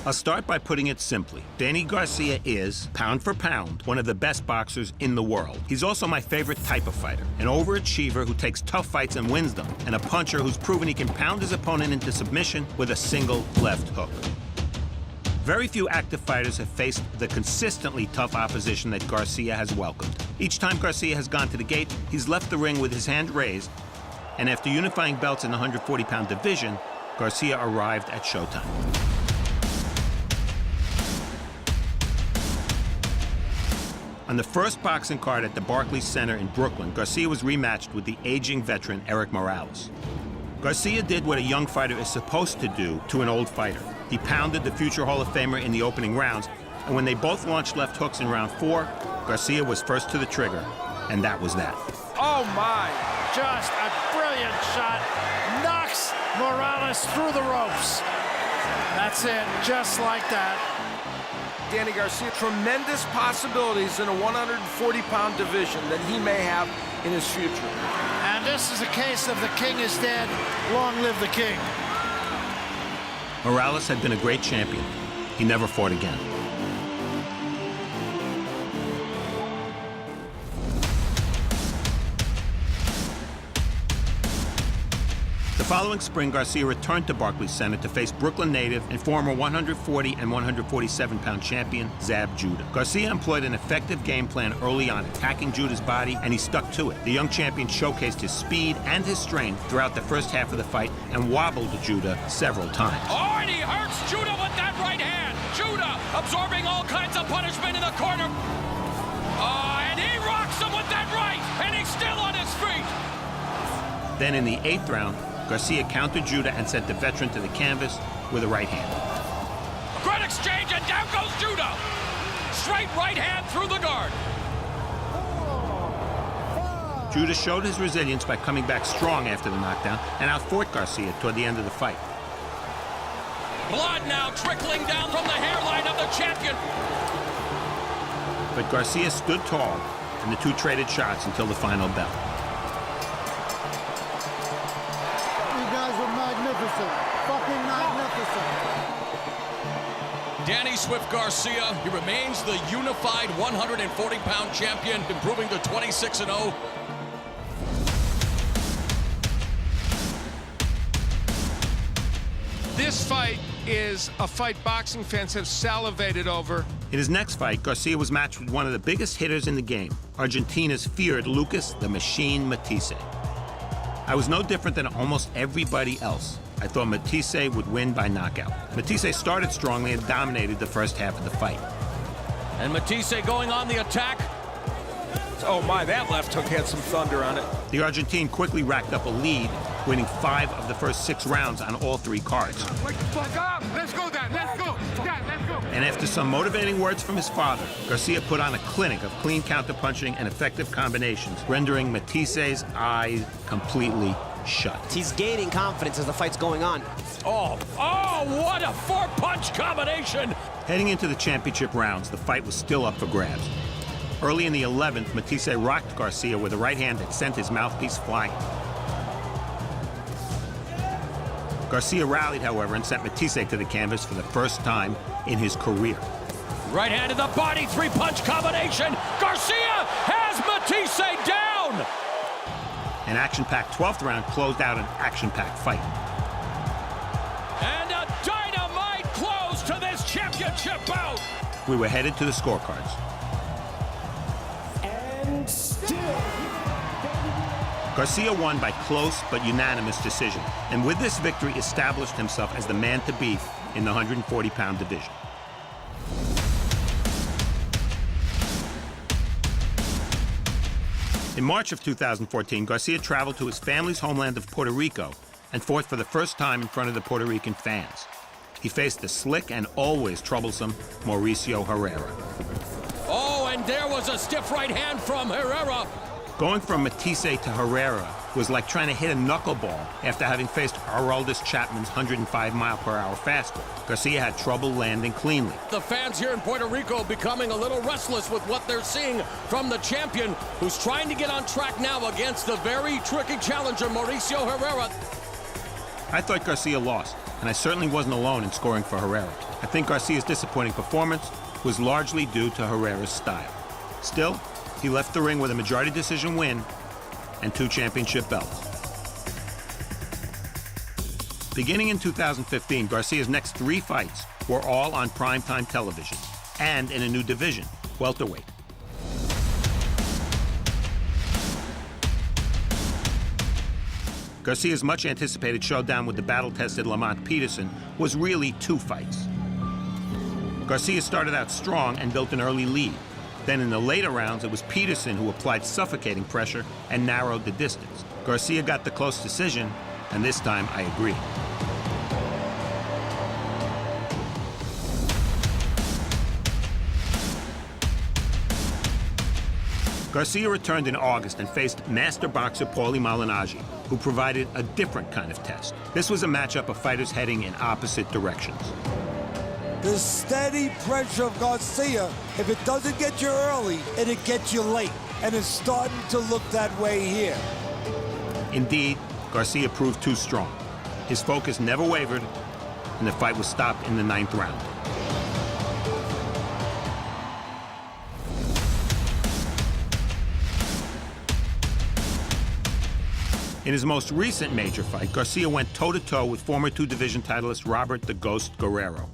I'll start by putting it simply. Danny Garcia is, pound for pound, one of the best boxers in the world. He's also my favorite type of fighter, an overachiever who takes tough fights and wins them, and a puncher who's proven he can pound his opponent into submission with a single left hook. Very few active fighters have faced the consistently tough opposition that Garcia has welcomed. Each time Garcia has gone to the gate, he's left the ring with his hand raised, and after unifying belts in the 140-pound division, Garcia arrived at SHOWTIME. On the first boxing card at the Barclays Center in Brooklyn, Garcia was rematched with the aging veteran Erik Morales. Garcia did what a young fighter is supposed to do to an old fighter. He pounded the future Hall of Famer in the opening rounds, and when they both launched left hooks in round 4, Garcia was first to the trigger, and that was that. Oh my, just a brilliant shot. Knocks Morales through the ropes. That's it, just like that. Danny Garcia, tremendous possibilities in a 140-pound division that he may have in his future. And this is a case of the king is dead, long live the king. Morales had been a great champion. He never fought again. The following spring, Garcia returned to Barclays Center to face Brooklyn native and former 140 and 147-pound champion Zab Judah. Garcia employed an effective game plan early on, attacking Judah's body, and he stuck to it. The young champion showcased his speed and his strength throughout the first half of the fight and wobbled Judah several times. Oh, and he hurts Judah with that right hand. Judah absorbing all kinds of punishment in the corner. And he rocks him with that right, and he's still on his feet. Then in the 8th round, Garcia countered Judah and sent the veteran to the canvas with a right hand. Great exchange, and down goes Judah. Straight right hand through the guard. Judah showed his resilience by coming back strong after the knockdown and outfought Garcia toward the end of the fight. Blood now trickling down from the hairline of the champion. But Garcia stood tall, and the two traded shots until the final bell. Magnificent. Fucking magnificent. Danny Swift Garcia, he remains the unified 140-pound champion, improving to 26-0. This fight is a fight boxing fans have salivated over. In his next fight, Garcia was matched with one of the biggest hitters in the game, Argentina's feared Lucas the Machine Matisse. I was no different than almost everybody else. I thought Matisse would win by knockout. Matisse started strongly and dominated the first half of the fight. And Matisse going on the attack. Oh my, that left hook had some thunder on it. The Argentine quickly racked up a lead, winning 5 of the first 6 rounds on all 3 cards. Wake the fuck up! Let's go, Dad! Let's go! Dad, let's go! And after some motivating words from his father, Garcia put on a clinic of clean counterpunching and effective combinations, rendering Matisse's eyes completely shut. He's gaining confidence as the fight's going on. Oh, what a 4-punch combination! Heading into the championship rounds, the fight was still up for grabs. Early in the 11th, Matisse rocked Garcia with a right hand that sent his mouthpiece flying. Garcia rallied, however, and sent Matisse to the canvas for the first time in his career. Right hand to the body, 3-punch combination. Garcia has Matisse down! An action-packed 12th round closed out an action-packed fight. And a dynamite close to this championship bout! We were headed to the scorecards. And still. Garcia won by close but unanimous decision, and with this victory established himself as the man to beat in the 140-pound division. In March of 2014, Garcia traveled to his family's homeland of Puerto Rico and fought for the first time in front of the Puerto Rican fans. He faced the slick and always troublesome Mauricio Herrera. Oh, and there was a stiff right hand from Herrera. Going from Matisse to Herrera was like trying to hit a knuckleball after having faced Aroldis Chapman's 105-mile-per-hour fastball. Garcia had trouble landing cleanly. The fans here in Puerto Rico becoming a little restless with what they're seeing from the champion, who's trying to get on track now against the very tricky challenger, Mauricio Herrera. I thought Garcia lost, and I certainly wasn't alone in scoring for Herrera. I think Garcia's disappointing performance was largely due to Herrera's style. Still, he left the ring with a majority decision win and 2 championship belts. Beginning in 2015, Garcia's next 3 fights were all on primetime television and in a new division, welterweight. Garcia's much anticipated showdown with the battle-tested Lamont Peterson was really 2 fights. Garcia started out strong and built an early lead. Then in the later rounds, it was Peterson who applied suffocating pressure and narrowed the distance. Garcia got the close decision, and this time I agree. Garcia returned in August and faced master boxer Paulie Malignaggi, who provided a different kind of test. This was a matchup of fighters heading in opposite directions. The steady pressure of Garcia, if it doesn't get you early, it'll get you late. And it's starting to look that way here. Indeed, Garcia proved too strong. His focus never wavered, and the fight was stopped in the 9th round. In his most recent major fight, Garcia went toe-to-toe with former 2-division titleist Robert the Ghost Guerrero.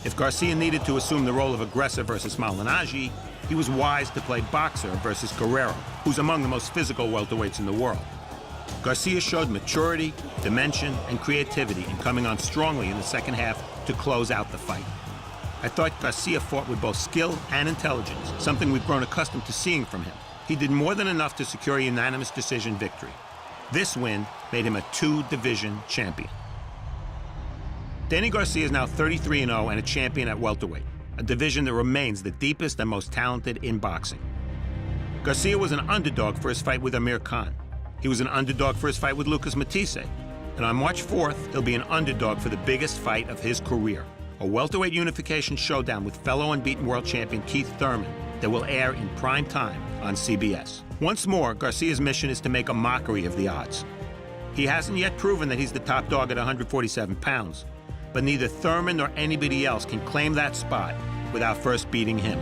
If Garcia needed to assume the role of aggressor versus Malignaggi, he was wise to play boxer versus Guerrero, who's among the most physical welterweights in the world. Garcia showed maturity, dimension, and creativity in coming on strongly in the second half to close out the fight. I thought Garcia fought with both skill and intelligence, something we've grown accustomed to seeing from him. He did more than enough to secure a unanimous decision victory. This win made him a 2-division champion. Danny Garcia is now 33-0 and a champion at welterweight, a division that remains the deepest and most talented in boxing. Garcia was an underdog for his fight with Amir Khan. He was an underdog for his fight with Lucas Matisse. And on March 4th, he'll be an underdog for the biggest fight of his career, a welterweight unification showdown with fellow unbeaten world champion Keith Thurman that will air in prime time on CBS. Once more, Garcia's mission is to make a mockery of the odds. He hasn't yet proven that he's the top dog at 147 pounds, but neither Thurman nor anybody else can claim that spot without first beating him.